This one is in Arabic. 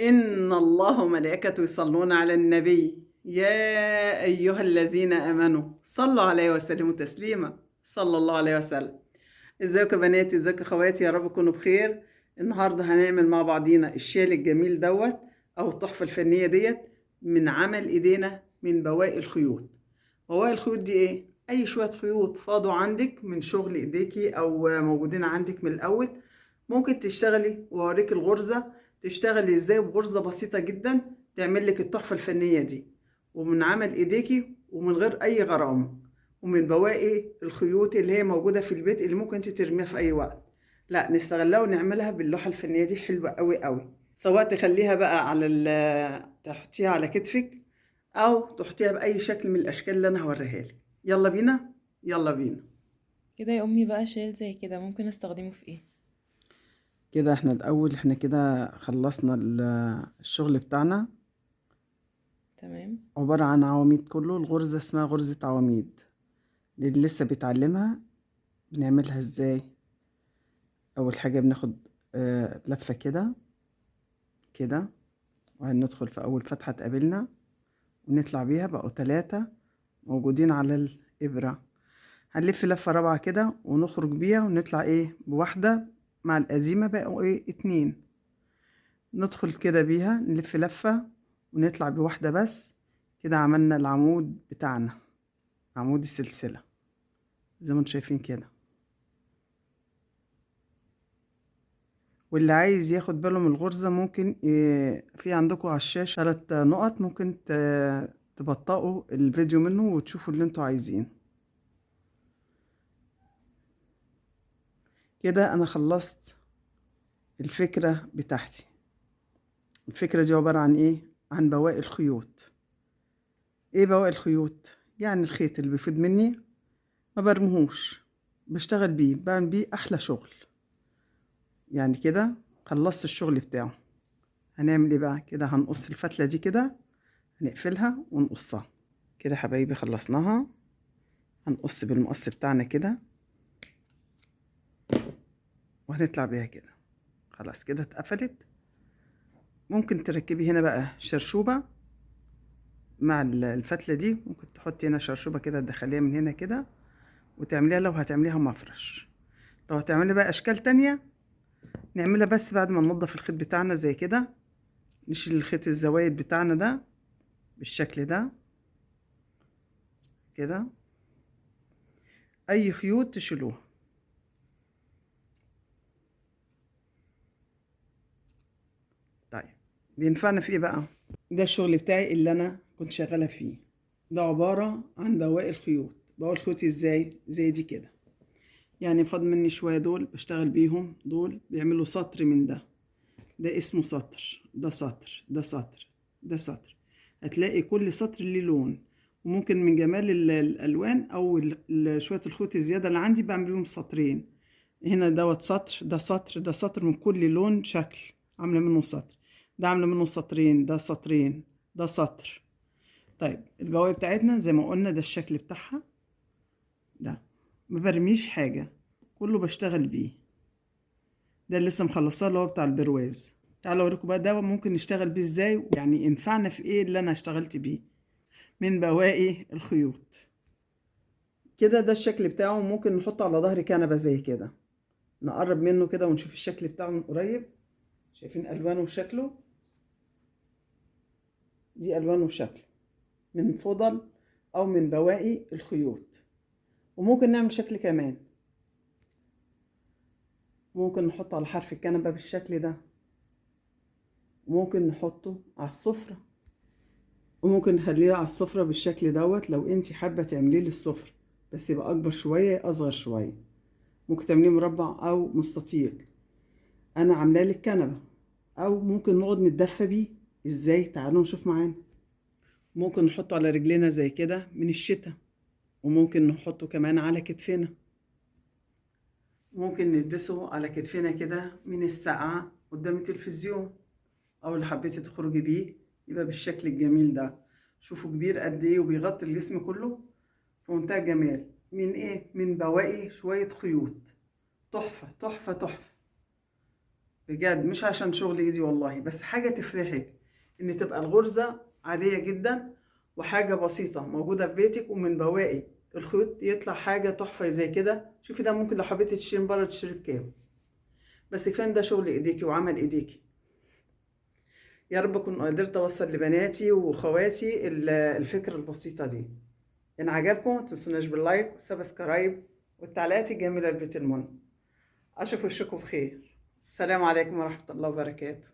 إن الله وملائكته يصلون على النبي يا أيها الذين آمنوا صلوا عليه وسلموا تسليما صلى الله عليه وسلم. ازيكم يا بناتي، ازيكم يا اخواتي، يا رب تكونوا بخير. النهارده هنعمل مع بعضينا الشال الجميل دوت او التحفة الفنية ديت من عمل ايدينا من بواقي الخيوط. بواقي الخيوط دي ايه؟ اي شوية خيوط فاضوا عندك من شغل ايديكي او موجودين عندك من الاول، ممكن تشتغلي واوريك الغرزة تشتغلي ازاي بغرزة بسيطة جدا تعمل لك التحفة الفنية دي، ومن عمل ايديكي ومن غير اي غرام، ومن بواقي الخيوط اللي هي موجودة في البيت اللي ممكن انت ترميها في اي وقت. لا، نستغلها ونعملها باللوحة الفنية دي حلوة قوي قوي، سواء تخليها بقى على تحطيها على كتفك او تحطيها باي شكل من الاشكال اللي انا هوريها لك. يلا بينا، يلا بينا. كده يا امي بقى شال زي كده ممكن استخدمه في ايه؟ كده احنا الاول كده خلصنا الشغل بتاعنا. تمام. عبارة عن عواميد، كله الغرزة اسمها غرزة عواميد. اللي لسه بيتعلمها بنعملها ازاي؟ اول حاجة بناخد لفة كده كده، وهندخل في اول فتحة تقابلنا ونطلع بيها، بقوا 3 موجودين على الإبرة. هنلف لفة رابعة كده ونخرج بيها ونطلع ايه بواحدة، مع القديمة بقوا ايه 2. ندخل كده بيها نلف لفة ونطلع بواحدة بس. كده عملنا العمود بتاعنا، عمود السلسلة زي ما انتم شايفين كده. واللي عايز ياخد باله من الغرزة ممكن في عندكم على الشاشة 3 نقط، ممكن تبطئوا الفيديو منه وتشوفوا اللي انتوا عايزين. كده انا خلصت الفكرة بتاعتي. الفكرة دي عبارة عن ايه؟ عن بواقي الخيوط. ايه بواقي الخيوط؟ يعني الخيط اللي بيفيد مني ما برمهوش، بشتغل بيه، بعمل بيه احلى شغل. يعني كده خلصت الشغل بتاعه. هنعمل ايه بقى؟ كده هنقص الفتلة دي كده، هنقفلها ونقصها كده. حبايبي خلصناها. هنقص بالمقص بتاعنا كده وهنطلع بيها كده. خلاص كده اتقفلت. ممكن تركبي هنا بقى شرشوبة مع الفتلة دي، ممكن تحطي هنا شرشوبة كده تدخليها من هنا كده وتعمليها لو هتعمليها مفرش. لو هتعملي بقى اشكال تانية نعملها بس بعد ما ننضف الخيط بتاعنا زي كده. نشيل الخيط الزوايد بتاعنا ده بالشكل ده كده. اي خيوط تشيلوها. طيب بينفعنا في ايه بقى؟ ده الشغل بتاعي اللي انا كنت شغالة فيه. ده عبارة عن بواقي الخيوط. بواقي الخيوط ازاي؟ زي دي كده. يعني فاض مني شوية، دول بشتغل بيهم، دول بيعملوا سطر من ده. ده اسمه سطر، ده سطر، ده سطر، ده سطر. هتلاقي كل سطر ليه لون، وممكن من جمال الالوان او شوية الخيوط الزيادة اللي عندي بعمل لهم سطرين. هنا دوت سطر، ده سطر، ده سطر، من كل لون شكل عاملة منه سطر. ده عاملة منه سطرين، ده سطرين، ده سطر. طيب البواقي بتاعتنا زي ما قلنا ده الشكل بتاعها ده. ما برميش حاجة، كله بشتغل بيه. ده اللي لسه مخلصاه اللي هو بتاع البرواز. تعالوا اوريكم بقى ده ممكن نشتغل بيه ازاي، يعني ينفعنا في ايه اللي انا اشتغلت بيه من بواقي الخيوط. كده ده الشكل بتاعه. ممكن نحطه على ظهر كنبة زي كده. نقرب منه كده ونشوف الشكل بتاعه من قريب. شايفين الوانه وشكله؟ دي الوانه وشكله من فضل او من بواقي الخيوط. وممكن نعمل شكل كمان، ممكن نحطه على حرف الكنبة بالشكل ده، وممكن نحطه على السفرة، وممكن نخليه على السفرة بالشكل دوت لو انتي حابة تعمليه للسفرة، بس يبقى اكبر شوية اصغر شوية. ممكن تعمليه مربع او مستطيل. انا عاملاه للكنبة. او ممكن نقعد نتدفى بيه. ازاي؟ تعالوا نشوف معانا. ممكن نحطه على رجلينا زي كده من الشتاء، وممكن نحطه كمان على كتفنا. ممكن نلبسه على كتفنا كده من السقعة قدام التلفزيون، او اللي حبيتي تخرجي بيه يبقى بالشكل الجميل ده. شوفوا كبير قد ايه وبيغطي الجسم كله، في منتهى الجمال. من ايه؟ من بواقي شوية خيوط. تحفة تحفة تحفة. بجد مش عشان شغل ايدي والله، بس حاجة تفرحك ان تبقى الغرزة عادية جدا وحاجة بسيطة موجودة في بيتك، ومن بواقي الخيوط يطلع حاجة تحفة زي كده. شوفي ده ممكن لو حبيتي تشتري من بره تشتري بكام، بس كفاية إن ده شغل ايديكي وعمل ايديكي. يا رب اكون قدرت اوصل لبناتي واخواتي الفكرة البسيطة دي. ان عجبكم متنسوناش باللايك والسبسكرايب والتعليقات الجميلة لبيت المنى. اشوف وشكم بخير. السلام عليكم ورحمة الله وبركاته.